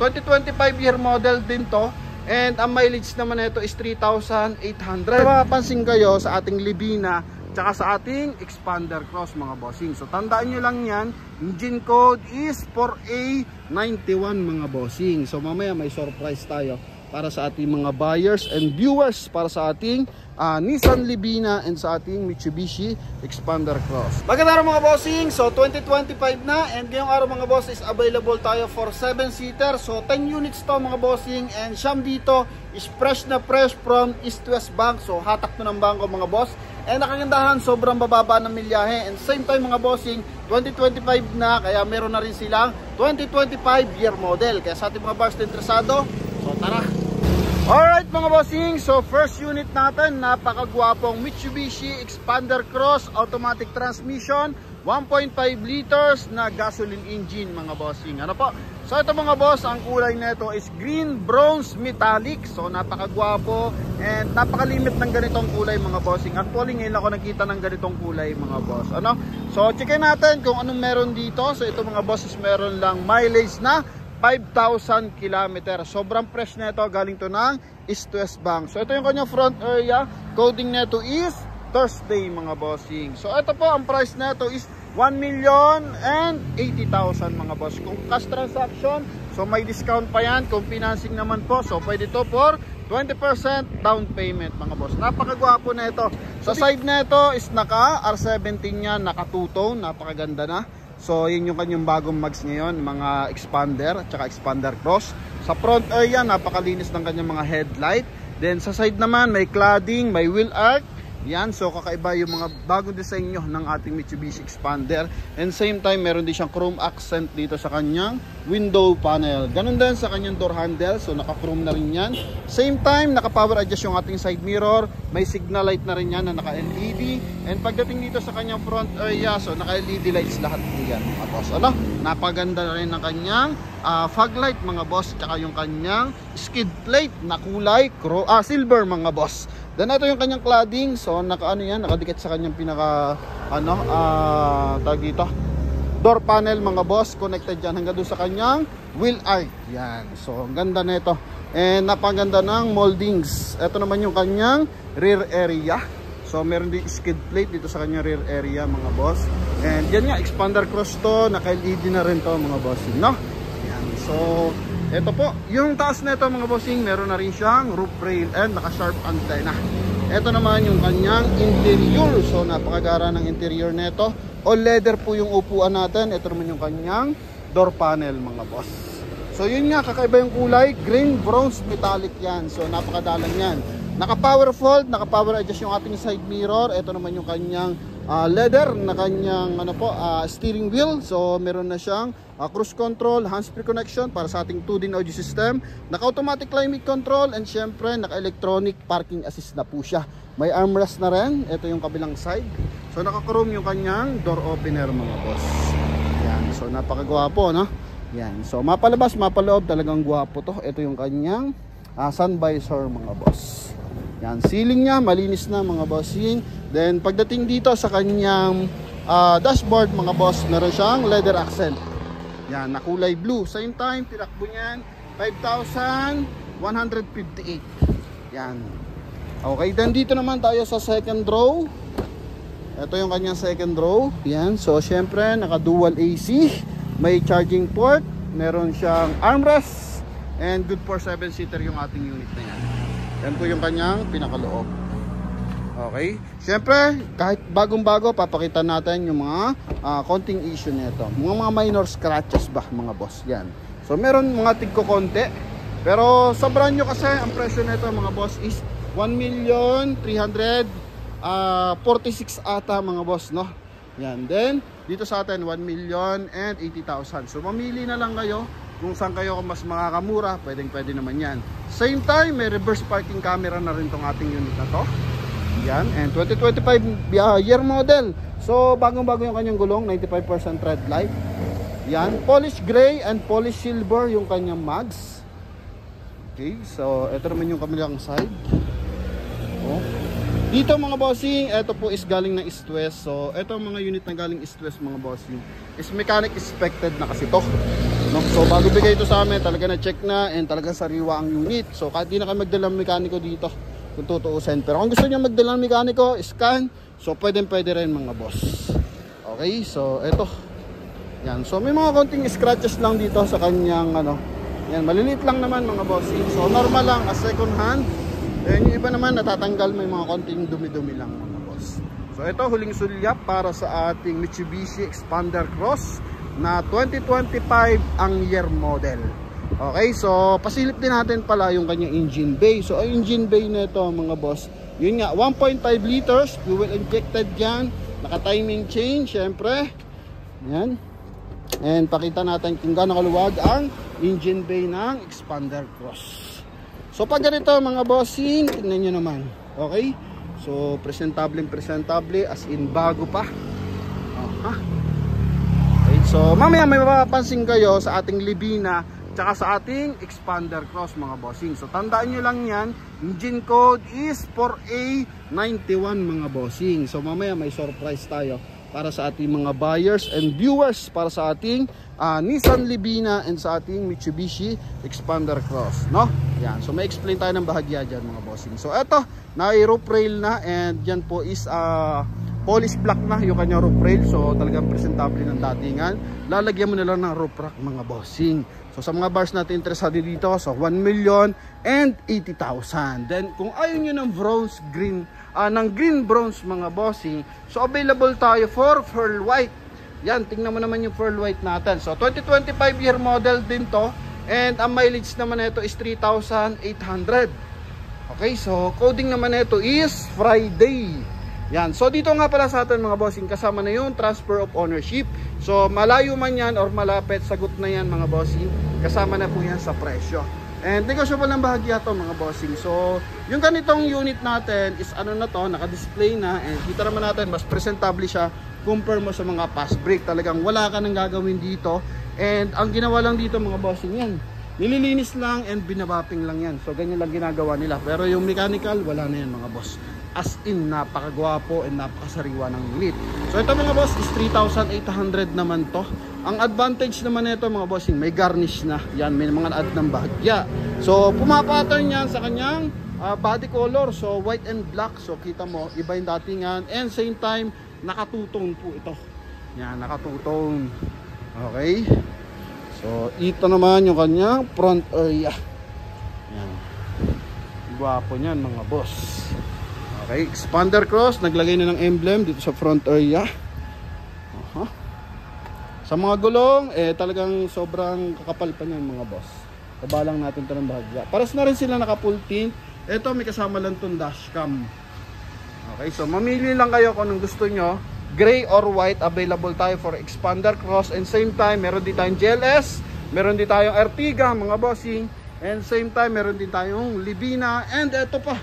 2025 year model din to. And ang mileage naman nito is 3,800. Mapapansin kayo sa ating Libina tsaka sa ating Expander Cross mga bossing. So tandaan nyo lang yan, engine code is 4A91 mga bossing. So mamaya may surprise tayo para sa ating mga buyers and viewers para sa ating Nissan Libina and sa ating Mitsubishi Expander Cross. Magandang araw mga bossing. So 2025 na and ngayong araw mga boss is available tayo for 7-seater. So 10 units to mga bossing and siyam dito is fresh na fresh from East West Bank. So hatak to ng bangko mga boss. And nakagandahan, sobrang bababa ng milyahe. And same time mga bossing, 2025 na kaya meron na rin silang 2025 year model. Kaya sa ating mga buyers na interesado, so tara! Alright mga bossing, so first unit natin, napakagwapong Mitsubishi Expander Cross automatic transmission, 1.5 liters na gasoline engine mga bossing. Ano po? So ito mga boss, ang kulay nito is green bronze metallic. So napakagwapo and napakalimit ng ganitong kulay mga bossing. Actually ngayon ako nakita ng ganitong kulay mga boss. Ano? So checkin natin kung anong meron dito. So ito mga boss is meron lang mileage na 5,000 km. Sobrang fresh na ito. Galing to ng East West Bank. So ito yung kanyang front area. Coding nito is Thursday mga bossing. So ito po ang price nito is 1,080,000 mga boss. Kung cash transaction, so may discount pa yan. Kung financing naman po, so pwede to for 20% down payment mga boss. Napakagwapo na ito. Sa side na ito is naka R17 yan, naka two-tone. Napakaganda na. So yun yung kanyang bagong mags ngayon, mga Expander at saka Expander Cross. Sa front area, napakalinis ng kanyang mga headlight. Then sa side naman, may cladding, may wheel arch. Yan, so kakaiba yung mga bagong design nyo ng ating Mitsubishi Expander. And same time, meron din siyang chrome accent dito sa kanyang window panel. Ganun din sa kanyang door handle, so naka-chrome na rin yan. Same time, naka-power adjust yung ating side mirror. May signal light na rin yan na naka-LED. And pagdating dito sa kanyang front area, so naka-LED lights lahat po yan mga boss. Ano? Napaganda na rin ng kanyang fog light mga boss. Tsaka yung kanyang skid plate na kulay silver mga boss. Then ito yung kanyang cladding. So naka-ano yan, nakadikit sa kanyang pinaka tag dito, door panel mga boss. Connected yan hanggang doon sa kanyang wheel arch. Yan. So ang ganda na ito. And napaganda ng moldings. Ito naman yung kanyang rear area. So meron din skid plate dito sa kanyang rear area mga boss. And yan nga, Expander Cross to. Naka-LED na rin to mga bossing, no? Yan. So ito po, yung taas na ito mga bossing, meron na rin siyang roof rail and naka-sharp antenna. Ito naman yung kanyang interior. So napakagara ng interior na ito. All leather po yung upuan natin. Ito naman yung kanyang door panel mga boss. So yun nga, kakaiba yung kulay, green bronze metallic yan. So napakadalang yan. Naka-power fold, naka-power adjust yung ating side mirror. Ito naman yung kanyang leather na kanyang steering wheel. So meron na siyang cruise control, hands-free connection para sa ating 2D audio system, naka-automatic climate control, and syempre naka-electronic parking assist na po siya. May armrest na rin. Ito yung kabilang side. So naka-chrome yung kanyang door opener mga boss. Yan. So napakagwapo, no? Yan. So mapalabas, mapaloob, talagang gwapo to. Ito yung kanyang sun visor mga boss. Yan. Ceiling niya malinis na mga bossing. Then pagdating dito sa kanyang dashboard mga boss, meron siyang leather accent. Yan, na kulay blue. Same time, tinakbo niyan 5,158. Yan. Okay, then dito naman tayo sa second row. Ito yung kanyang second row. Yan, so syempre naka dual AC, may charging port, meron siyang armrest, and good for 7-seater yung ating unit na yan. Yan po yung kanyang pinakaloob. Okay, syempre kahit bagong-bago, papakita natin yung mga konting issue nito, mga minor scratches ba mga boss. Yan, so meron mga tigko konti, pero sa brand new kasi ang presyo nito mga boss is 1,346,000 ata mga boss, no? Yan, then dito sa atin 1,080,000. So mamili na lang kayo kung saan kayo mas makakamura. Pwede naman yan. Same time, may reverse parking camera na rin tong ating unit na to. Yan, and 2025 year model. So bagong-bago yung kanyang gulong, 95% red light. Yan, polish gray and polish silver yung kanyang mags. Okay, so ito naman yung kabilang side. Oh. Dito mga bossing, ito po is galing ng East West. So ito mga unit na galing East West mga bossing is mechanic inspected na kasi to. no? So bago bigay ito sa amin, talaga na check na and talaga sariwa ang unit. So kahit di na kayo magdalang mekaniko dito kung tutuusin, pero kung gusto niyo magdalang mekaniko, scan, so pwede rin mga boss. Okay, so eto yan, so may mga konting scratches lang dito sa kanyang ano, yan, maliliit lang naman mga bossing. So normal lang as second hand. Then yung iba naman natatanggal, may mga konting dumi-dumi lang mga boss. So ito huling sulyap para sa ating Mitsubishi Expander Cross na 2025 ang year model. Okay, so pasilip din natin pala yung kanyang engine bay. So ang engine bay nito mga boss, yun nga 1.5 liters, fuel injected yan, naka timing chain syempre. Yan. And pakita natin kung gaano kaluwag ang engine bay ng Expander Cross. So pag ganito mga bossing, tingnan nyo naman. Okay? So presentable as in bago pa. Okay, so mamaya may mapapansin kayo sa ating Libina tsaka sa ating Expander Cross mga bossing. So tandaan nyo lang yan, engine code is 4A91 mga bossing. So mamaya may surprise tayo para sa ating mga buyers and viewers para sa ating Nissan Libina and sa ating Mitsubishi Expander Cross, no? Yan, so may explain tayo ng bahagya dyan mga bossing. So eto, nai-roof rail na and yan po is polish black na yung kanyang roof rail. So talagang presentable ng datingan. Lalagyan mo na lang ng roof rack mga bossing. So sa mga bars natin interesado dito, so 1,080,000. Then kung ayaw nyo ng bronze green, ng green bronze mga bossing, so available tayo for pearl white. Yan, tingnan mo naman yung pearl white natin. So 2025 year model din to. And ang mileage naman nito is 3,800. Okay, so coding naman nito is Friday. Yan, so dito nga pala sa atin mga bossing, kasama na yung transfer of ownership. So malayo man yan or malapit, sagot na yan mga bossing. Kasama na po yan sa presyo. And negotiable ng bahagya to mga bossing. So yung ganitong unit natin is ano na to, naka-display na. And kita naman natin, mas presentable siya compare mo sa mga fast brake. Talagang wala ka nang gagawin dito. And ang ginawa lang dito mga bossing yan, nililinis lang and binabapping lang yan. So ganyan lang ginagawa nila. Pero yung mechanical, wala na yan mga boss. As in, napakagwapo and napakasariwa ng unit. So ito mga boss is 3,800 naman to. Ang advantage naman nito mga bossing, may garnish na. Yan, may mga add ng bahagya. So pumapattern yan sa kanyang body color. So white and black. So kita mo, iba yung datingan. And same time, nakatutong po ito. Yan, nakatutong. Okay. So ito naman yung kanyang front area. Yan. Gwapo niyan mga boss. Okay, Expander Cross, naglagay na ng emblem dito sa front area. Sa mga gulong, talagang sobrang kakapal pa niyan mga boss. Kabalang natin ito ng bahagya. Paras na rin sila naka full tint. Ito may kasama lang itong dashcam. Okay, so mamili lang kayo kung anong gusto nyo. Gray or white, available tayo for Expander Cross. And same time, meron din tayong GLS. Meron din tayong Ertiga mga bossing. And same time, meron din tayong Libina. And ito pa,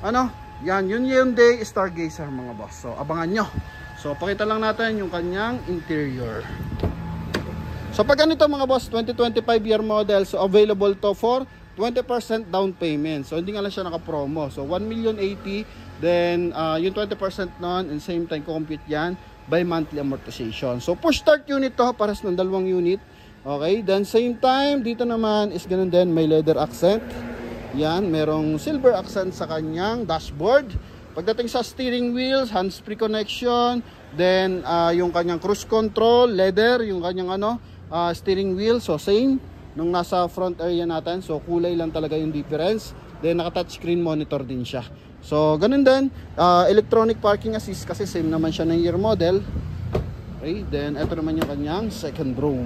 ano? Yan, yun Hyundai Stargazer mga boss. So abangan nyo. So pakita lang natin yung kanyang interior. So pag ganito mga boss, 2025 year model, so available to for 20% down payment. So hindi nga lang siya naka-promo. So 1,080,000, then yung 20% nun, and same time compute yan by monthly amortization. So push start unit to, pares ng dalawang unit. Okay, then same time dito naman is ganun din, may leather accent. Yan, merong silver accent sa kanyang dashboard. Pagdating sa steering wheels, hands-free connection. Then, yung kanyang cruise control, leather, yung kanyang steering wheel. So, same nung nasa front area natin. So, kulay lang talaga yung difference. Then, naka-touchscreen monitor din siya. So, ganun din. Electronic parking assist kasi same naman siya ng year model. Okay, then, ito naman yung kanyang second row.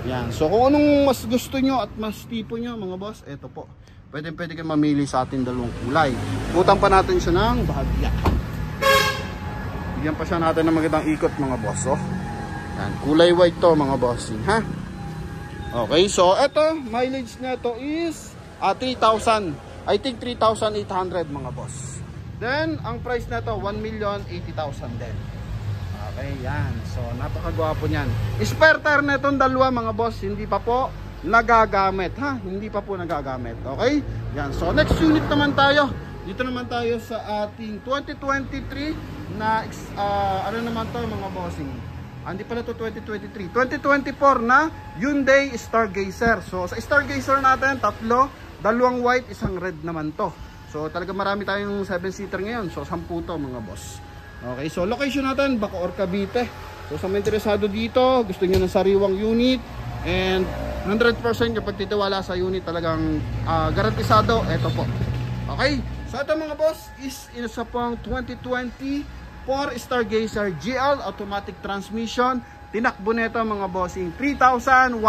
Yan. So, kung anong mas gusto nyo at mas tipo nyo, mga boss, ito po. Pwede kayo mamili sa ating dalawang kulay. Butang pa natin siya ng bahagya. Bigyan pa siya natin ng magandang ikot mga boss. Oh. Yan, kulay white to mga bossing, ha? Okay, so eto, mileage na to is 3,000. I think 3,800 mga boss. Then, ang price na to 1,080,000 din. Okay, yan. So, napakagwapo niyan. Spare tire na itong dalawa mga boss, hindi pa po nagagamit, ha? Hindi pa po nagagamit. Okay? Yan. So next unit naman tayo. Dito naman tayo sa ating 2023 na ano naman to mga bossing. Hindi pala to 2023. 2024 na Hyundai Stargazer. So sa Stargazer natin, tatlo. Dalawang white, isang red naman to. So talaga marami tayong 7-seater ngayon. So 10 to mga boss. Okay, so location natin, Bacoor, Cavite. So sa mga interesado dito, gusto nyo ng sariwang unit, and 100% kapag titiwala sa unit, talagang garantisado, eto po. Okay, so ito mga boss is isa pong 2020 Stargazer GL automatic transmission. Tinakbo nito mga bossing 3,100.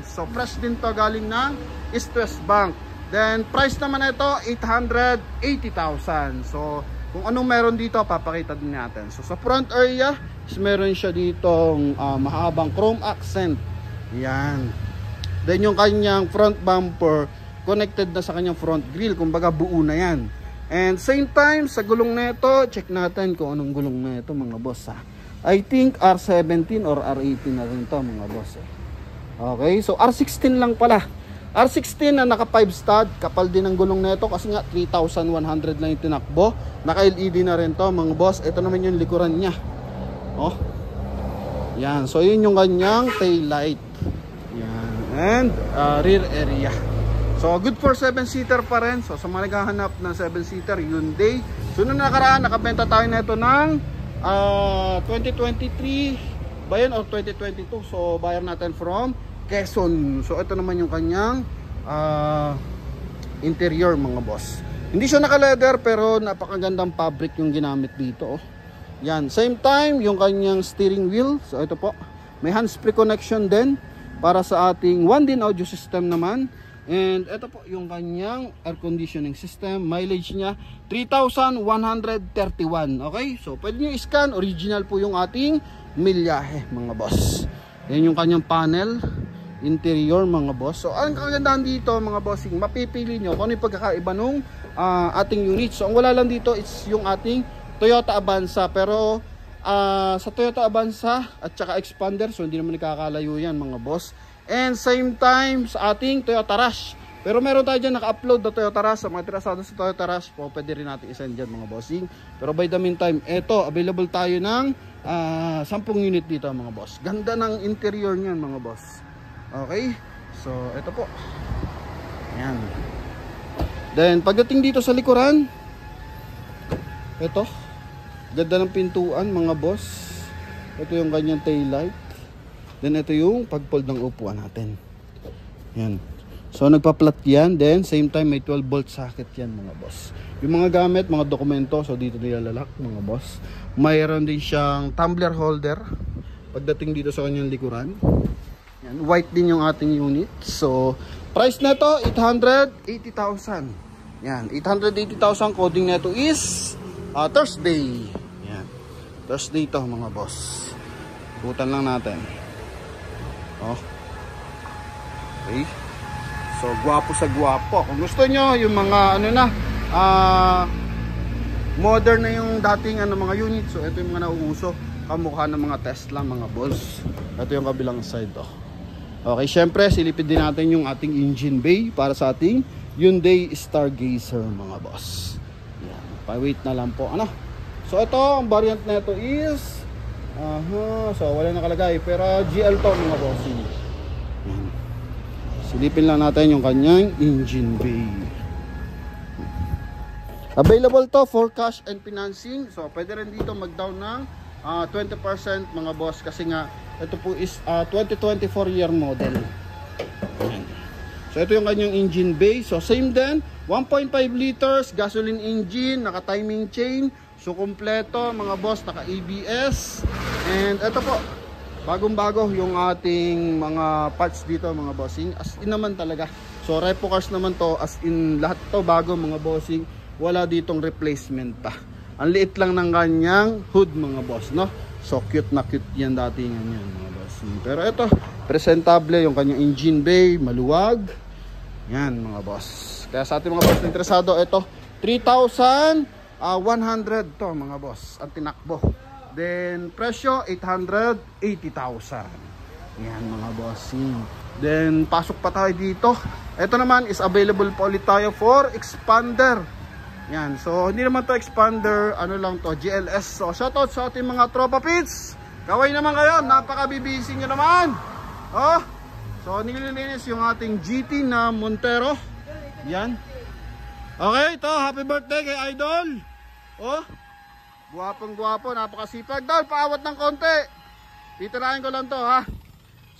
So fresh din to, galing ng East West Bank. Then price naman ito 880,000. So kung anong meron dito, papakita din natin. So sa front area, meron siya ditong mahabang chrome accent. Yan. Then yung kanyang front bumper, connected na sa kanyang front grille. Kumbaga buo na yan. And same time, sa gulong na ito, check natin kung anong gulong na ito mga boss ha. I think R17 or R18 na rin ito mga boss. Okay, so R16 lang pala. R16 na naka 5 stud, kapal din ang gulong na ito kasi nga 3,100 lang yung tinakbo. Naka LED na rin to mga boss. Ito naman yung likuran niya. Oh. Yan, so yun yung kanyang tail light. Yan, and rear area. So good for 7-seater pa rin. So sa mga naghahanap ng 7-seater Hyundai. So nung nakaraan, nakabenta tayo na ito ng 2023 ba yun or 2022. So buyer natin from Quezon. So ito naman yung kanyang interior mga boss. Hindi siya naka-leather pero napakagandang fabric yung ginamit dito. Oh. Yan, same time yung kanyang steering wheel. So ito po, may hands-free connection din para sa ating 1-din audio system naman. And ito po yung kanyang air conditioning system. Mileage niya 3,131. Okay, so pwede nyo i-scan. Original po yung ating milyahe mga boss. Yan yung kanyang panel interior mga boss. So ang kagandahan dito mga bossing, mapipili nyo kung ano yung pagkakaiba nung ating unit. So ang wala lang dito is yung ating Toyota Avanza. Pero sa Toyota Avanza at saka Expander, so hindi naman nakakalayo yan mga boss. And same time sa ating Toyota Rush. Pero meron tayo dyan naka-upload na Toyota Rush. Sa mga interesado sa Toyota Rush po, pwede rin natin isend dyan mga bossing. Pero by the meantime, eto, available tayo ng 10 unit dito mga boss. Ganda ng interior niyan mga boss. Okay, so ito po. Ayan. Then pagdating dito sa likuran, ito, ganda ng pintuan mga boss. Ito yung kanyang tail light. Then ito yung pag-fold ng upuan natin. Yan. So nagpa-flat yan. Then same time may 12 volt socket yan mga boss. Yung mga gamit, mga dokumento, so dito nilalak mga boss. Mayroon din siyang tumbler holder pagdating dito sa kanyang likuran. Yan, white din yung ating unit. So price na to 880,000. Yan, 880,000. Coding na ito is Thursday. Yan, Thursday to mga boss. Butan lang natin. Oh. Okay. So gwapo sa gwapo. Kung gusto nyo yung mga ano na modern na yung dating mga unit, so ito yung mga nauuso, kamukha ng mga Tesla mga boss. Ito yung kabilang side oh. Okay, syempre silipid din natin yung ating engine bay para sa ating Hyundai Stargazer mga boss. Yan, pa-wait na lang po ano. So ito, ang variant na ito is so wala nakalagay pero GL to mga bossing. Silipin lang natin yung kanyang engine bay. Available to for cash and financing. So pwede rin dito mag-down ng 20% mga boss kasi nga ito po is 2024 year model. So ito yung kanyang engine bay. So same din, 1.5 liters gasoline engine, naka timing chain. So kompleto mga boss, naka ABS. And ito po, bagong-bago yung ating mga parts dito mga bossing. As in naman talaga. So repo cars naman to, as in lahat to bago mga bossing. Wala ditong replacement pa. Ang liit lang ng kanyang hood mga boss, no? So cute na cute yan datingan yan mga bossing. Pero ito, presentable yung kanyang engine bay, maluwag. Yan mga boss. Kaya sa ating mga boss na interesado, ito 3,100 to mga boss ang tinakbo. Then presyo 880,000. Yan mga bossing. Then pasok pa tayo dito. Ito naman is available pa ulit tayo for Expander. Yan. So hindi naman to Expander, ano lang to, GLS. So shoutout sa ating mga tropa pits. Kaway naman kayo, napaka-busy nyo naman. Oh, so nililinis yung ating GT na Montero. Yan. Okay, ito, happy birthday kay Idol. Oh, guwapong guwapo, napakasipag. Dol, paawat ng konti. Titirahin ko lang to ha.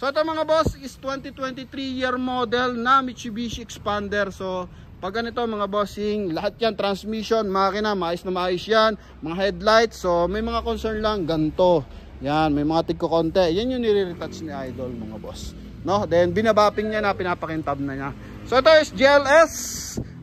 So ito mga boss is 2023 year model na Mitsubishi Expander. So pag ganito mga bossing, lahat yan, transmission, makina, maayos na maayos yan. Mga headlights, so may mga concern lang, ganito. Yan, may mga tigko konti. Yan yung nire-retouch ni Idol mga boss. No? Then binabapping niya na, pinapakintab na niya. So ito is GLS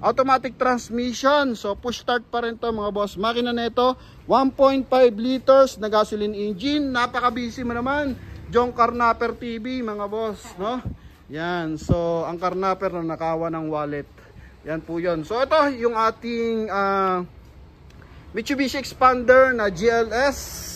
automatic transmission. So push start pa rin to mga boss. Makina na ito 1.5 liters na gasoline engine. Napaka-busy mo naman. Jong Carnapper TV mga boss, no? Yan, so ang Carnapper na nakawa ng wallet. Yan po yun. So ito yung ating Mitsubishi Expander na GLS.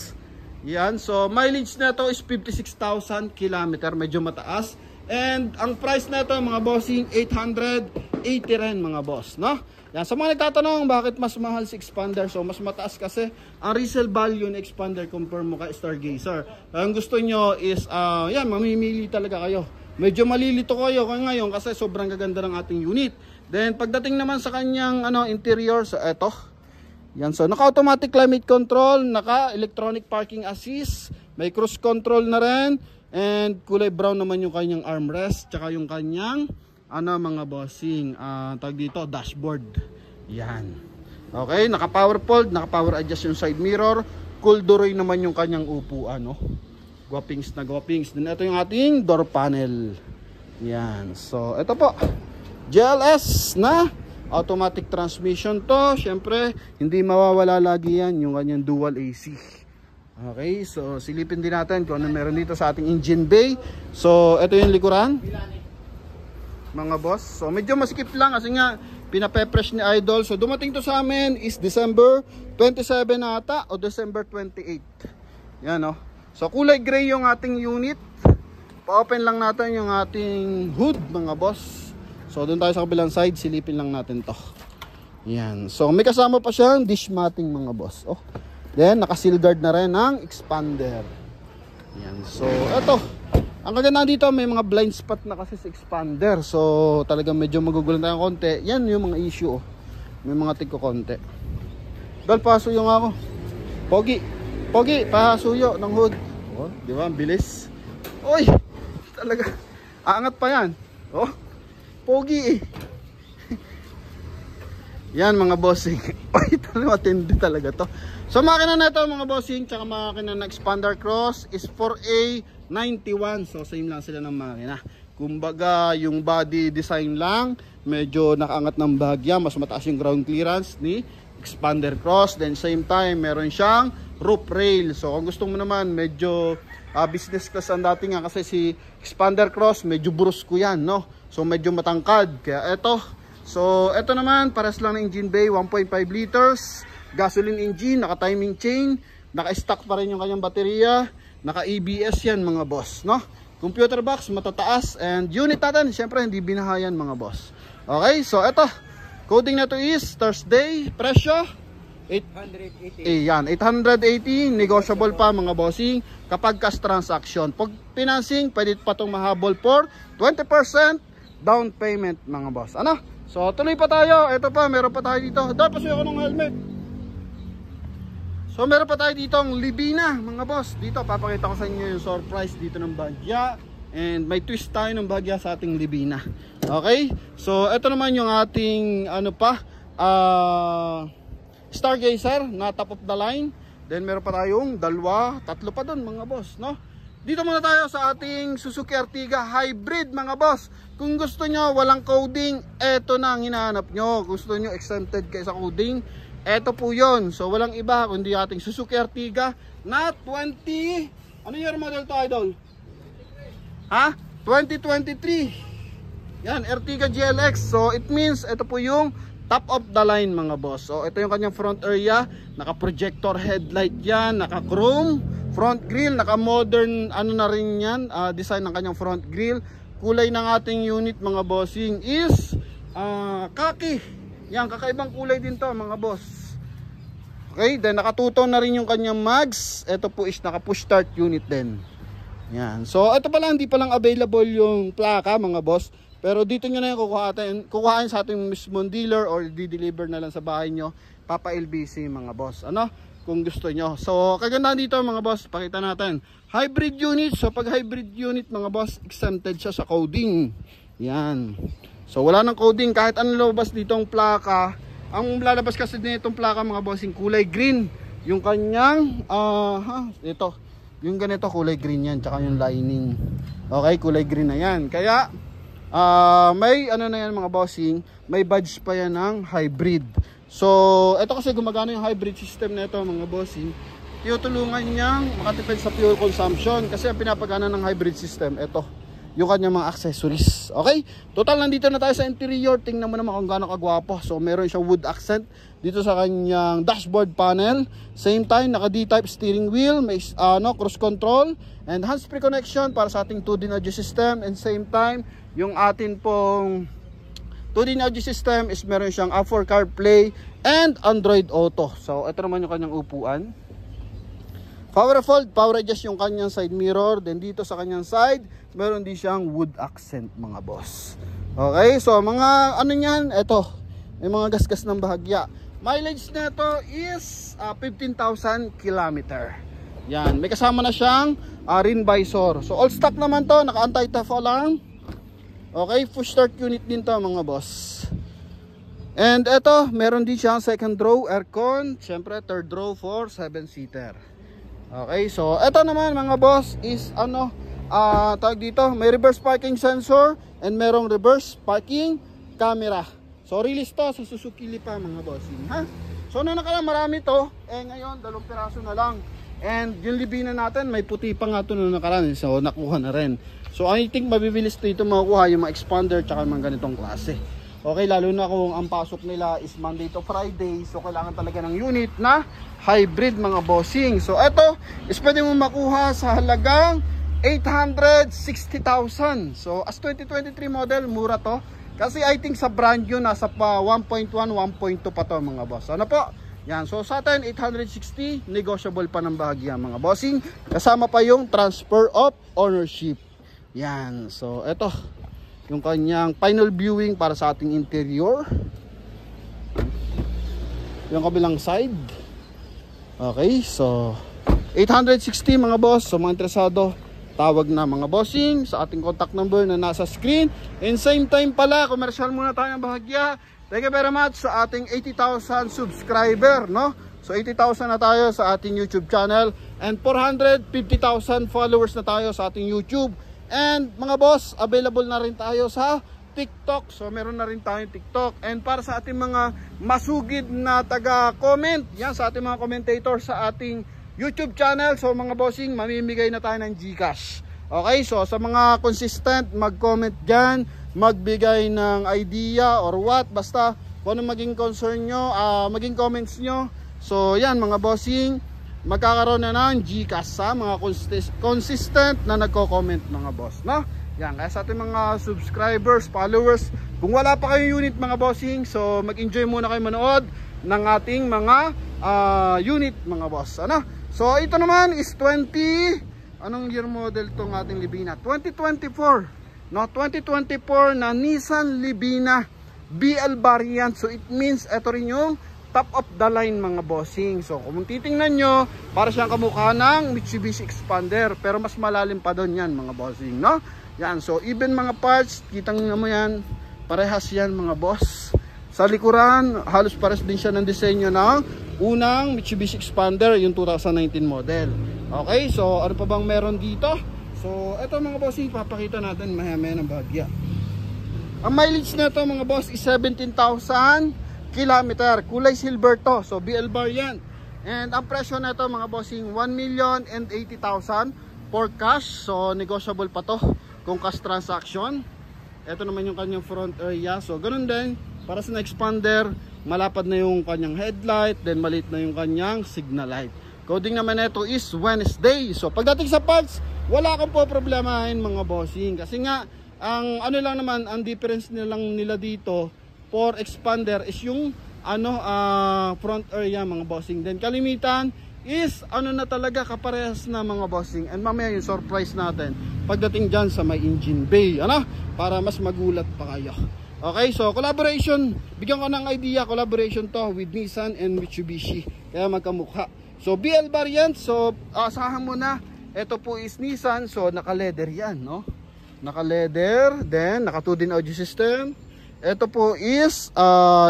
Yan, so mileage na ito is 56,000 km, medyo mataas. And ang price na ito mga bossing 880 rin mga boss, no? Yan, sa mga nagtatanong bakit mas mahal si Expander, so mas mataas kasi ang resale value ng Expander compare mo kay Stargazer. Ang gusto nyo is yan, mamimili talaga kayo. Medyo malilito kayo ngayon kasi sobrang gaganda ng ating unit. Then pagdating naman sa kanyang interior, so eto. Yan, so naka-automatic climate control, naka-electronic parking assist, may cruise control na rin, and kulay brown naman yung kanyang armrest, tsaka yung kanyang mga bossing, tag dito, dashboard. Yan. Okay, naka-power fold, naka-power adjust yung side mirror, cool duroy naman yung kanyang upuan, no? Guwapings na guwapings. Then ito yung ating door panel. Yan. So, ito po. GLS na automatic transmission to. Syempre, hindi mawawala lagi yan yung kanyang dual AC. Okay, so silipin din natin kung ano meron dito sa ating engine bay. So, ito yung likuran. Mga boss. So, medyo masikip lang kasi nga pinape-fresh ni Idol. So, dumating to sa amin is December 27 ata o December 28. Yan, no. So, kulay gray yung ating unit. Pa-open lang natin yung ating hood, mga boss. So, doon tayo sa kabilang side, silipin lang natin to. Yan. So, may kasama pa siyang dish matting mga boss. Oh. Then, naka-seal guard na rin ng Expander. Yan. So, eto. Ang kagandaan dito, may mga blind spot na kasi sa Expander. So, talagang medyo magugulan tayo konti. Yan yung mga issue. Oh. May mga tigko konti. Dahil pasuyo nga ako. Pogi, pasuyo ng hood. Oh, di ba? Ang bilis. Oy! Talaga. Aangat pa yan. Oh. Pogi eh. Yan mga bossing. Ay, talaga matindi talaga to. So makina na ito mga bossing, tsaka makina na Expander Cross is 4A91. So same lang sila ng makina. Kumbaga yung body design lang, medyo nakaangat ng bahagya, mas mataas yung ground clearance ni Expander Cross. Then same time meron siyang roof rail. So kung gusto mo naman medyo business class ang dating nga, kasi si Expander Cross medyo brusko yan, no? So medyo matangkad. Kaya eto. So eto naman pares lang ng engine bay, 1.5 liters gasoline engine, naka timing chain, naka stock pa rin yung kanyang baterya, naka ABS yan mga boss, no? Computer box matataas, and unit natin syempre hindi binahayan mga boss. Okay, so eto coding na to is Thursday, presyo 880. Yan, 880, negotiable pa mga bossing kapag cash transaction. Pag financing, pwede pa itong mahabol for 20% down payment mga boss. Ano? So tuloy pa tayo. Ito pa, meron pa tayo dito. Dapat pasuyo ako ng helmet. So meron pa tayo dito ang Libina mga boss. Dito papakita ko sa inyo yung surprise dito ng bagya. And may twist tayo ng bagya sa ating Libina. Okay? So ito naman yung ating Stargazer na top of the line. Then meron pa tayong tatlo pa doon mga boss, no? Dito muna tayo sa ating Suzuki Ertiga Hybrid mga boss. Kung gusto nyo walang coding, eto na ang hinahanap nyo. Gusto nyo exempted kayo sa coding, eto po yon. So walang iba kundi ating Suzuki Ertiga na ano year model to Idol? 2023. Yan, Ertiga GLX. So it means ito po yung top of the line mga boss. So ito yung kanyang front area, naka projector headlight yan, naka chrome front grille, naka modern na rin yan, design ng kanyang front grille. Kulay ng ating unit mga bossing is khaki. Yan, kakaibang kulay din to mga boss. Okay, then nakatuto na rin yung kanyang mags. Ito po is naka push start unit din. Yan. So ito pa lang, hindi pa lang available yung plaka mga boss. Pero dito nyo na yung kukuhain sa ating mismong dealer or di-deliver na lang sa bahay nyo. Papa LBC mga boss. Ano? Kung gusto nyo. So kagandahan dito mga boss, pakita natin. Hybrid unit. So pag hybrid unit mga boss, exempted siya sa coding. Yan. So wala nang coding. Kahit anong lumabas dito ang plaka. Ang lalabas kasi nitong plaka mga bossing, kulay green. Yung kanyang, ito. Yung ganito kulay green yan. Tsaka yung lining. Okay, kulay green na yan. Kaya, may ano na yan mga bossing, may badge pa yan ng hybrid. So, ito kasi gumagana yung hybrid system na ito mga bossing. Tinutulungan niyang makatipid sa fuel consumption. Kasi ang pinapagana ng hybrid system, ito. Yung kanyang mga accessories. Okay? Total, nandito na tayo sa interior. Tingnan mo naman kung gaano kagwapo. So, meron siyang wood accent dito sa kanyang dashboard panel. Same time, naka D-type steering wheel. May cruise control. And hands-free connection para sa ating 2D audio system. And same time, yung atin pong 2D audio system is meron siyang Apple CarPlay and Android Auto. So, ito naman yung kanyang upuan. Power fold, power adjust yung kanyang side mirror. Then dito sa kanyang side, meron din siyang wood accent mga boss. Okay, so mga ano niyan, eto, may mga gasgas ng bahagya. Mileage na ito is 15,000 km. Yan, may kasama na siyang rin visor. So all stock naman to, naka anti-theft alarm. Okay, push start unit din to mga boss. And eto, meron din siyang second row aircon, syempre third row for 7-seater. Okay, so eto naman mga boss is tawag dito, may reverse parking sensor and merong reverse parking camera. So release to sa Suzuki Lipa mga bossing, ha? So nung nakaraan marami to, ngayon 2 piraso na lang. And yung libina natin may puti pa nga to nung nakaraan, so nakuha na rin. So I think mabibilis dito makukuha yung mga expander tsaka mga ganitong klase. Okay, lalo na kung ang pasok nila is Monday to Friday, so kailangan talaga ng unit na hybrid mga bossing. So eto is pwede mo makuha sa halagang 860,000. So as 2023 model, mura to. Kasi I think sa brand new nasa pa 1.1, 1.2 pa to mga boss. Ano po? Yan. So sa atin 860, negotiable pa ng bahagya mga bossing. Kasama pa yung transfer of ownership. Yan. So eto yung kanyang final viewing para sa ating interior. Yung kabilang side. Okay, so 860 mga boss. So mga interesado, tawag na mga bossing sa ating contact number na nasa screen. And same time pala, commercial muna tayo ng bahagya. Thank you very much sa ating 80,000 subscriber, no? So 80,000 na tayo sa ating YouTube channel and 450,000 followers na tayo sa ating YouTube. And mga boss, available na rin tayo sa TikTok. So meron na rin tayong TikTok. And para sa ating mga masugid na taga-comment, yan sa ating mga commentator sa ating YouTube channel. So mga bossing, mamimigay na tayo ng GCash. Okay, so sa mga consistent, mag-comment dyan, magbigay ng idea or what, basta kung ano maging concern nyo, maging comments nyo. So yan mga bossing, magkakaroon na ng GCash sa mga consistent na nagko-comment mga boss, no? Yan, kaya sa ating mga subscribers, followers, kung wala pa kayong unit mga bossing, so mag-enjoy muna kayo manood ng ating mga unit mga boss, ano? So ito naman is anong year model tong ating Libina? 2024, no? 2024 na Nissan Libina BL variant. So it means ito rin yung top of the line mga bossing. So kung titingnan nyo, para siyang kamukha ng Mitsubishi Expander, pero mas malalim pa doon yan mga bossing, no? Yan, so even mga parts, kitang nyo mo yan, parehas yan mga boss. Sa likuran, halos pares din siya ng disenyo ng unang Mitsubishi Expander, yung 2019 model. Okay, so ano pa bang meron dito? So eto mga bossing, papakita natin maya-maya ng bahagya. Ang mileage na ito mga boss is 17,000 kilometer. Kulay silver to. So BL variant. And ang presyo na ito mga bossing 1,080,000 for cash. So negotiable pa to kung cash transaction. Ito naman yung kanyang front area. So ganun din. Para sa expander, malapad na yung kanyang headlight. Then maliit na yung kanyang signal light. Coding naman ito is Wednesday. So pagdating sa parts, wala kang po problemahin mga bossing. Kasi nga, ang ano lang naman, ang difference nila dito for expander is yung front area mga bossing. Then kalimitan is na talaga kaparehas na mga bossing. And mamaya yung surprise natin pagdating dyan sa may engine bay, para mas magulat pa kayo. Okay, so collaboration, bigyan ko ng idea, collaboration to with Nissan and Mitsubishi, kaya magkamukha. So BL variant, so asahan mo na, ito po is Nissan, so naka leather yan, no? Naka leather, then naka 2 din audio system. Ito po is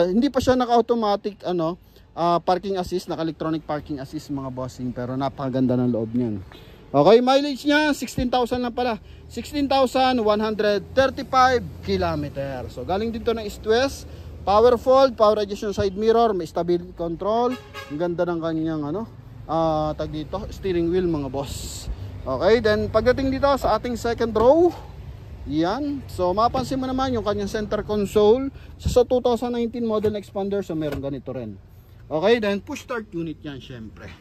hindi pa siya naka automatic parking assist, naka electronic parking assist mga bossing, pero napakaganda ng loob niyan. Okay, mileage niya 16,000 na pala, 16,135 km. So galing dito ng East West, power fold, power adjustment side mirror, may stability control, ang ganda ng kanyang tag dito, steering wheel mga boss. Okay, then pagdating dito sa ating second row, yan, so mapansin mo naman yung kanyang center console sa 2019 model Expander, so meron ganito rin. Okay, then push start unit yan syempre.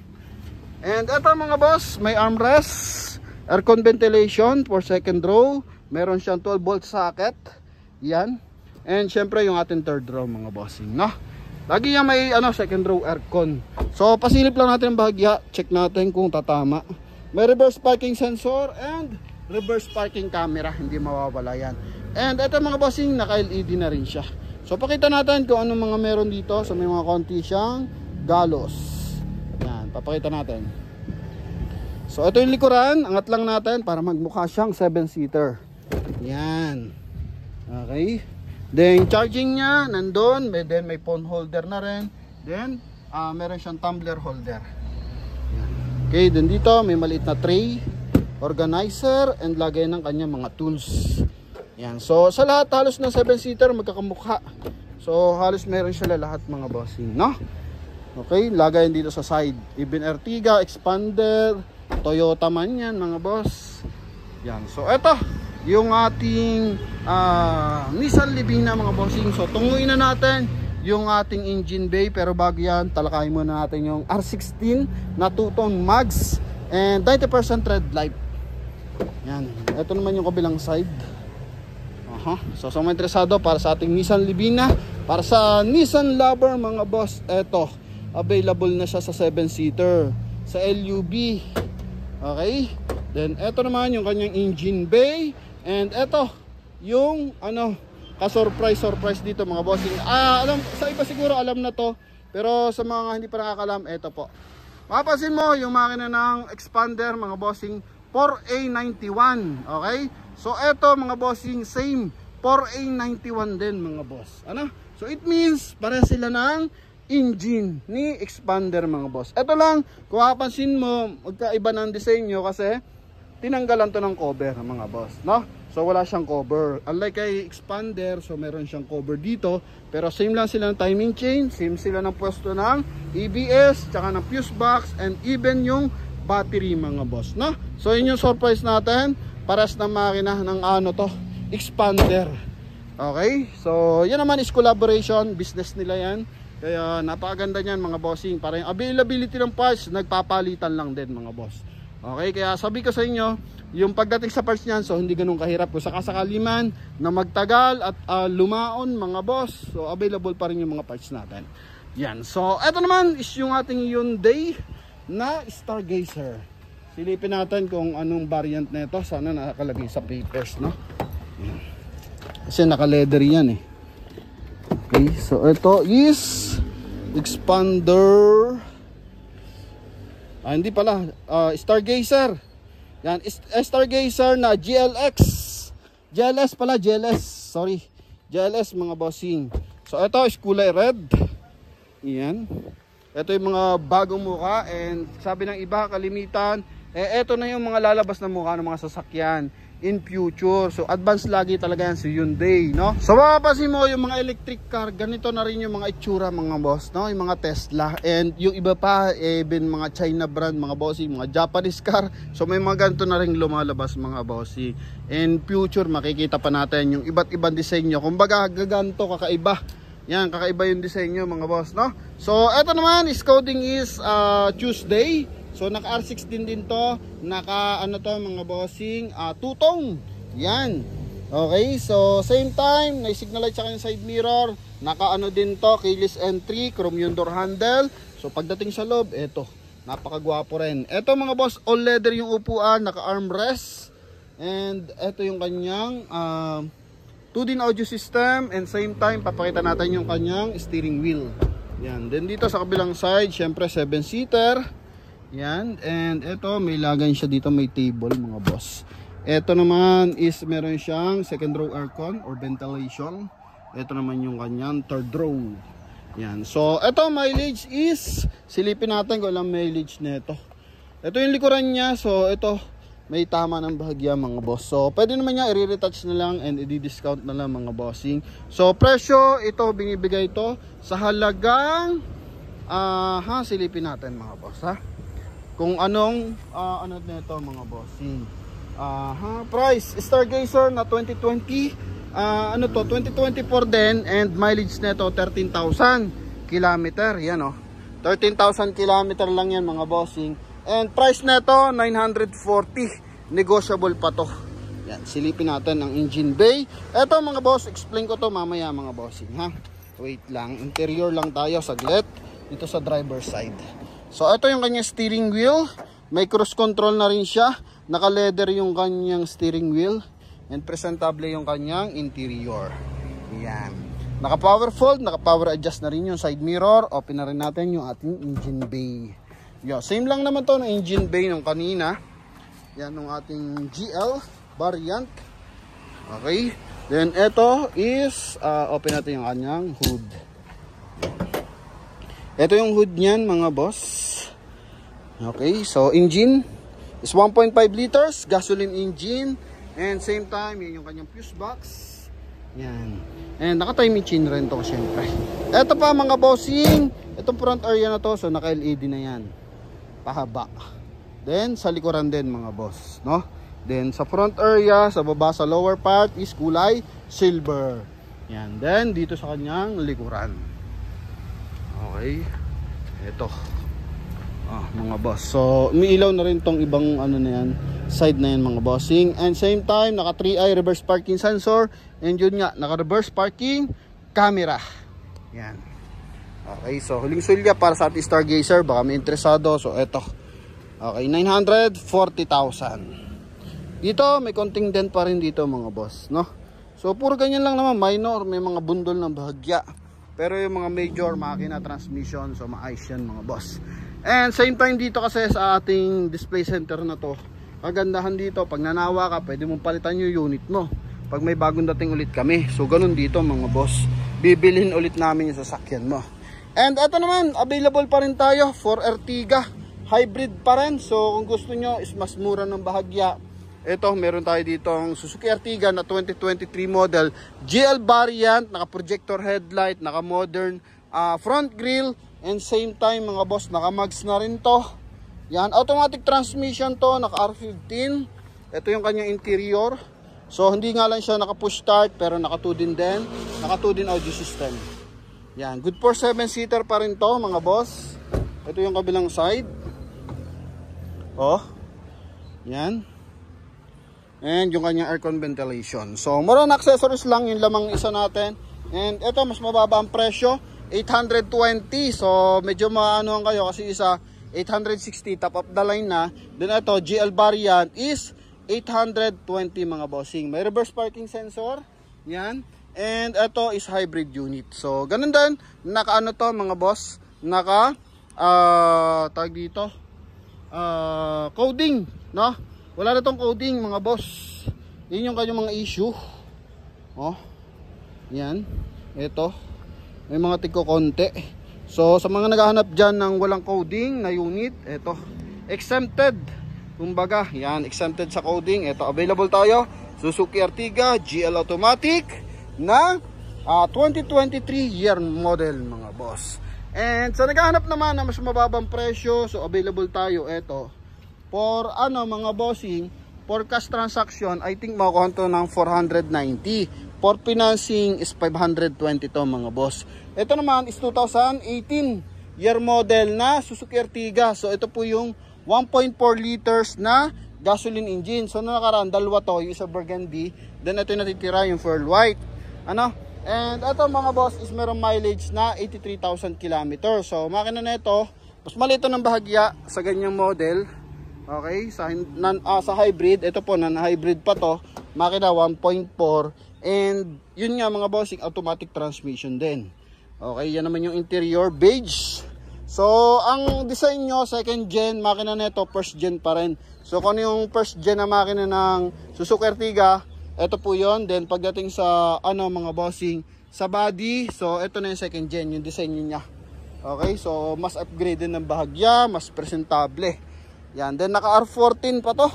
And ito mga boss, may armrest, aircon ventilation for second row, meron siyang 12 volt socket, yan. And syempre yung ating third row mga bossing, no? Lagi yan may second row aircon. So pasilip lang natin ang bahagya, check natin kung tatama. May reverse parking sensor and reverse parking camera, hindi mawawala yan. And ito mga bossing, naka LED na rin siya. So pakita natin kung anong mga meron dito. So may mga konti siyang galos. Yan, papakita natin. So ito yung likuran, angat lang natin para magmukha siyang 7-seater. Yan. Okay. Then charging niya nandun, then may phone holder na rin. Then meron siyang tumbler holder. Yan. Okay, then dito may maliit na tray, organizer, and lagay ng kanyang mga tools. Yan. So sa lahat halos na 7-seater magkakamukha. So halos meron sila lahat mga bossing, no? Okay, lagay dito sa side. Even Ertiga, Expander, Toyota man yan mga boss. Yan. So eto yung ating Nissan Livina mga bossing. So tunguin na natin yung ating engine bay, pero bago yan talakayin muna natin yung R16 na 2-tone mags and 90% red light. Yan. Ito naman yung kabilang side. So sa mga interesado para sa ating Nissan Livina, para sa Nissan lover mga boss, eto available na siya sa 7-seater sa LUB. Okay, then eto naman yung kanyang engine bay, and eto yung ka-surprise dito mga bossing. Alam, sa iba siguro alam na to, pero sa mga hindi pa nakakalam, eto po, mapapansin mo yung makina ng Expander mga bossing 4A91. Okay, so eto mga bossing same 4A91 din mga boss. So it means para sila ng engine ni Expander mga boss. Ito lang, kung mapapansin mo, magkaiba ng disenyo kasi tinanggalan to ng cover mga boss, no? So wala siyang cover. Unlike kay Expander, so meron siyang cover dito, pero same lang sila ng timing chain, same sila ng pwesto ng ABS, tsaka ng fuse box, and even yung battery mga boss, no? So yun yung surprise natin, paras na makina ng Expander. Okay? So yan naman is collaboration, business nila yan. Kaya napakaganda niyan mga bossing. Para yung availability ng parts, nagpapalitan lang din mga boss. Okay, kaya sabi ko sa inyo, yung pagdating sa parts niyan, so hindi ganun kahirap. Kung sakasakali man na magtagal at lumaon mga boss, so available pa rin yung mga parts natin. Yan, so eto naman is yung ating Hyundai na Stargazer. Silipin natin kung anong variant na ito. Sana nakakalagay sa papers, no? Yan. Kasi naka-leather yan eh. Okay, so ito is Expander. Hindi pala, Stargazer. Yan, Stargazer na GLX. GLS pala, GLS. Sorry. GLS mga bossing. So ito is kulay red. Yan. Ito yung mga bagong mukha, and sabi ng iba kalimitan, ito na yung mga lalabas na mukha ng mga sasakyan in future. So advance lagi talaga yan si Hyundai, no? So mapapansin mo yung mga electric car, ganito na rin yung mga itsura mga boss, no? Yung mga Tesla, and yung iba pa even mga China brand mga bossing, mga Japanese car. So may mga ganito na rin lumalabas mga bossing. In future makikita pa natin yung iba't ibang disenyo. Kumbaga gaganto, kakaiba. Yan, kakaiba yung disenyo mga boss, no? So eto naman is coding is Tuesday. So naka R16 din to, naka to mga bossing, 2-tone. Yan. Okay, so same time, may signal light sa kanyang side mirror. Naka-ano din to, keyless entry, chrome yung door handle. So pagdating sa loob, eto, napakagwapo rin. Eto mga boss, all leather yung upuan, naka-armrest. And eto yung kanyang 2-din audio system. And same time, papakita natin yung kanyang steering wheel. Yan, then dito sa kabilang side, syempre 7-seater. Yan, and eto, may lagan siya dito, may table mga boss. Ito naman is meron siyang second row aircon or ventilation. Ito naman yung kanyang third row. Yan. So, ito mileage is, silipin natin kung ilang mileage nito. Ito yung likuran niya. So, ito may tama ng bahagya mga boss. So, pwede naman niya i-retouch na lang and i-discount na lang mga bossing. So, presyo, ito binibigay ito sa halagang silipin natin mga boss ha. Kung anong ano nito mga bossing. Price Stargazer na 2020 2024 din, and mileage nito 13,000 kilometer. Yan 13,000 kilometer lang yan mga bossing, and price nito 940, negotiable pa to. Yan, silipin natin ang engine bay. Eto mga boss, explain ko to mamaya mga bossing ha. Wait lang, interior lang tayo saglit dito sa driver side. So ito yung kanyang steering wheel, may cruise control na rin siya. Naka-leather yung kanyang steering wheel, and presentable yung kanyang interior. Yan. Naka-power fold, naka-power adjust na rin yung side mirror. Open na rin natin yung ating engine bay. Yo, same lang naman to ng engine bay nung kanina. Yan yung ating GL variant. Okay. Then ito is open natin yung kanyang hood. Ito yung hood niyan mga boss. Okay, so engine is 1.5 liters, gasoline engine, and same time, yun yung kanyang fuse box. Yan. And naka-timing chain rin to syempre. Ito pa mga bossing, itong front area na to, so naka-LED na yan. Pahaba. Then sa likuran din mga boss, no? Then sa front area, sa baba sa lower part is kulay silver. Yan. Then dito sa kanyang likuran. Okay. Ito. Mga boss. So, umiilaw na rin tong ibang ano na yan, side na yan mga bossing. And same time, naka 3i reverse parking sensor. And yun nga, naka reverse parking camera. Yan. Okay, so huling sulya para sa ating Stargazer. Baka may interesado. So, eto. Okay, 940,000. Dito, may konting dent pa rin dito mga boss, no? So, puro ganyan lang naman, minor. May mga bundol ng bahagya. Pero yung mga major, makina, transmission, so maayos yan mga boss. And same time dito kasi sa ating display center na to, kagandahan dito, pag nanawa ka, pwede mong palitan yung unit mo pag may bagong dating ulit kami. So ganun dito mga boss, bibilhin ulit namin yung sasakyan mo. And ito naman, available pa rin tayo for Ertiga, hybrid pa rin. So kung gusto nyo is mas mura ng bahagya, ito meron tayo dito ang Suzuki Ertiga na 2023 model, GL variant, naka projector headlight, naka modern front grille. And same time mga boss, naka-mags na rin to. Yan, automatic transmission to, naka R15. Ito yung kanyang interior. So hindi nga lang siya naka-push start, pero naka 2-din din. Naka 2-din audio system. Yan, good for 7-seater pa rin to mga boss. Ito yung kabilang side. Yan. And yung kanyang aircon ventilation. So murang accessories lang yung lamang isa natin. And ito mas mababa ang presyo, 820. So medyo maanohan kayo kasi isa 860 top of the line na. Then ito GL variant is 820 mga bossing. May reverse parking sensor. Yan. And ito is hybrid unit. So ganun din, naka ano to mga boss, naka tag dito coding, no? Wala na tong coding mga boss. Yun yung kanyang mga issue. Yan. Ito may mga tigko konti. So sa mga naghahanap dyan ng walang coding na unit, ito exempted, kumbaga yan, exempted sa coding. Ito available tayo, Suzuki Ertiga GL automatic na 2023 year model mga boss. And sa naghahanap naman na mas mababang presyo, so available tayo ito for ano mga bossing, for cash transaction I think makukuha to ng 490. For financing is 520 to mga boss. Ito naman is 2018 year model na Suzuki Ertiga. So ito po yung 1.4 liters na gasoline engine. So na nakaraan, dalawa to, yung isa burgundy, then ito yung natitira, yung pearl white. Ano? And ito mga boss is meron mileage na 83,000 km. So makina na ito, mas malito ng bahagya sa ganyang model. Okay, sa hybrid, ito po non-hybrid pa to, makina 1.4, and yun nga mga bossing, automatic transmission din. Okay, yan naman yung interior, beige. So ang design nyo, second gen, makina nito first gen pa rin. So kung ano yung first gen na makina ng Suzuki Ertiga, ito po yun. Then pagdating sa mga bossing, sa body, so ito na yung second gen, yung design niya. Okay, so mas upgrade din ng bahagya, mas presentable. Yan, then naka R14 pa to.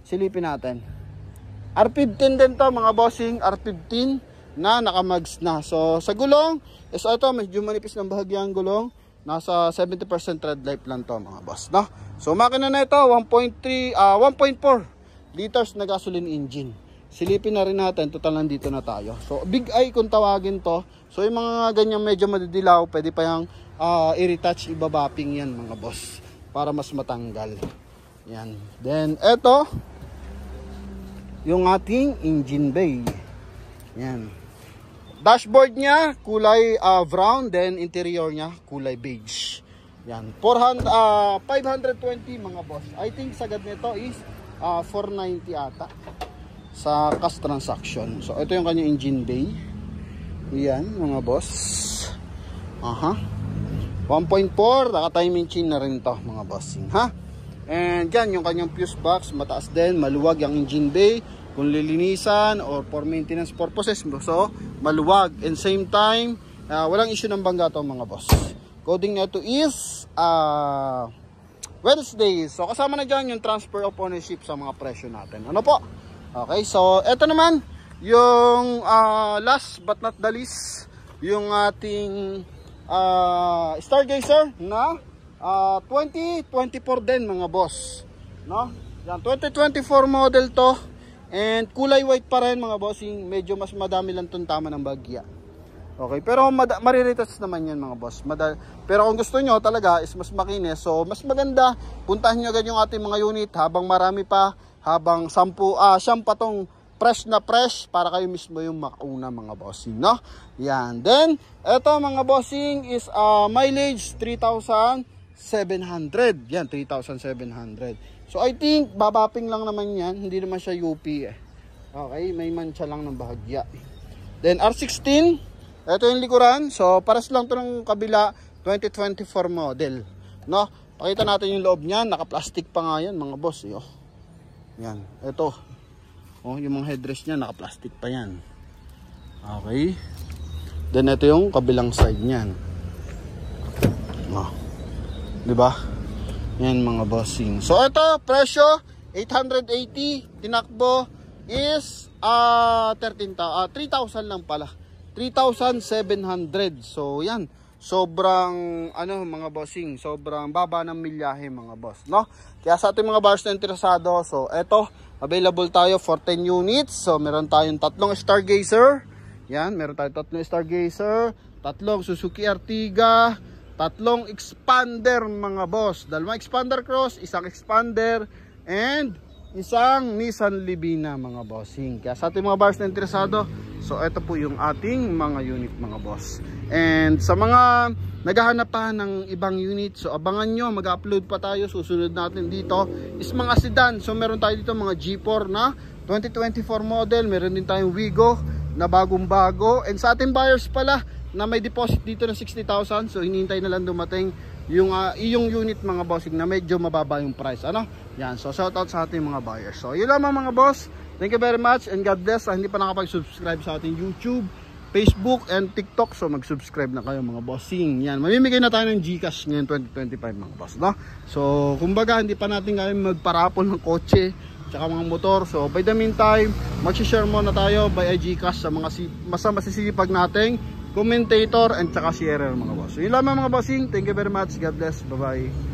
Silipin natin. R15 din to mga bossing, R15 na naka-mags na. So sa gulong, is ito medyo manipis ng bahagya ang gulong. Nasa 70% tread life lang to mga boss, no? So makina na ito 1.4 liters na gasoline engine. Silipin na rin natin, total nandito na tayo. So big eye kung tawagin to. So yung mga ganyan medyo madidilaw, pwede pa yung i-retouch, ibabapping yan mga boss, para mas matanggal. Yan. Then eto yung ating engine bay. Yan. Dashboard niya kulay brown, then interior niya kulay beige. Yan. 520 mga boss. I think sagad nito is 490 ata sa cash transaction. So ito yung kanyang engine bay. Yan mga boss. 1.4, naka-timing chain na rin to mga bossing, ha? And yan yung kanyang fuse box, mataas din, maluwag yung engine bay kung lilinisan or for maintenance purposes. So maluwag, and same time walang issue ng bangga to mga boss. Coding na ito is Wednesday. So kasama na dyan yung transfer of ownership sa mga presyo natin. Ano po? Okay, so eto naman yung last but not the least, yung ating Stargazer na 2024 din mga boss, no? Yan, 2024 model to, and kulay white pa rin mga bossing. Medyo mas madami lang itong tama ng bagya. Okay, pero mariretouch naman yan mga boss. Pero kung gusto nyo talaga is mas makinis, so mas maganda, puntahan nyo agad yung ating mga unit habang marami pa, habang siyam pa tong fresh na fresh, para kayo mismo yung makauna mga bossing, no? Yan. Then eto mga bossing is mileage 3,700. Yan, 3,700. So I think babapping lang naman yan, hindi naman siya UP eh. Okay, may mancha lang ng bahagya. Then R16, ito yung likuran. So pares lang to ng kabila, 2024 model, no? Pakita natin yung loob niyan, naka-plastic pa nga yan mga boss, yo. Yan, ito. Oh, yung mga headrest niya naka-plastic pa yan. Okay. Then ito yung kabilang side niyan. Oh. 'Di ba? Yan mga bossing. So ito, presyo 880, tinakbo is 3,000 lang pala. 3,700. So yan, sobrang mga bossing, sobrang baba ng milyahe mga boss, no? Kaya sa ating mga buyers na interesado, so eto, available tayo for 10 units. So meron tayong 3 Stargazer. Yan, meron tayong 3 Stargazer, 3 Suzuki Ertiga, 3 Expander mga boss. 2 Expander Cross, 1 Expander, and 1 Nissan Livina mga bossing. Kaya sa ating mga buyers na interesado, so ito po yung ating mga unit mga boss. And sa mga naghahanap pa ng ibang unit, so abangan nyo, mag-upload pa tayo. Susunod natin dito is mga sedan. So meron tayo dito mga G4 na 2024 model, meron din tayong Wigo na bagong bago. And sa ating buyers pala na may deposit dito na 60,000, so hinihintay na lang dumating yung iyong unit mga bossing na medyo mababa yung price, ano? Yan, so shout out sa ating mga buyers. So yun lamang mga boss, thank you very much and God bless. Hindi pa nakapag-subscribe sa ating YouTube, Facebook and TikTok, so mag-subscribe na kayo mga bossing. Yan, mamimigay na tayo ng GCash ngayon 2025 mga boss, no? So kumbaga hindi pa natin kaya magparapol ng kotse tsaka mga motor. So by the meantime, mag-share muna tayo by GCash sa mga masisipag nating commentator and tsaka sharer mga boss. So yun lamang mga bossing, thank you very much, God bless, bye bye.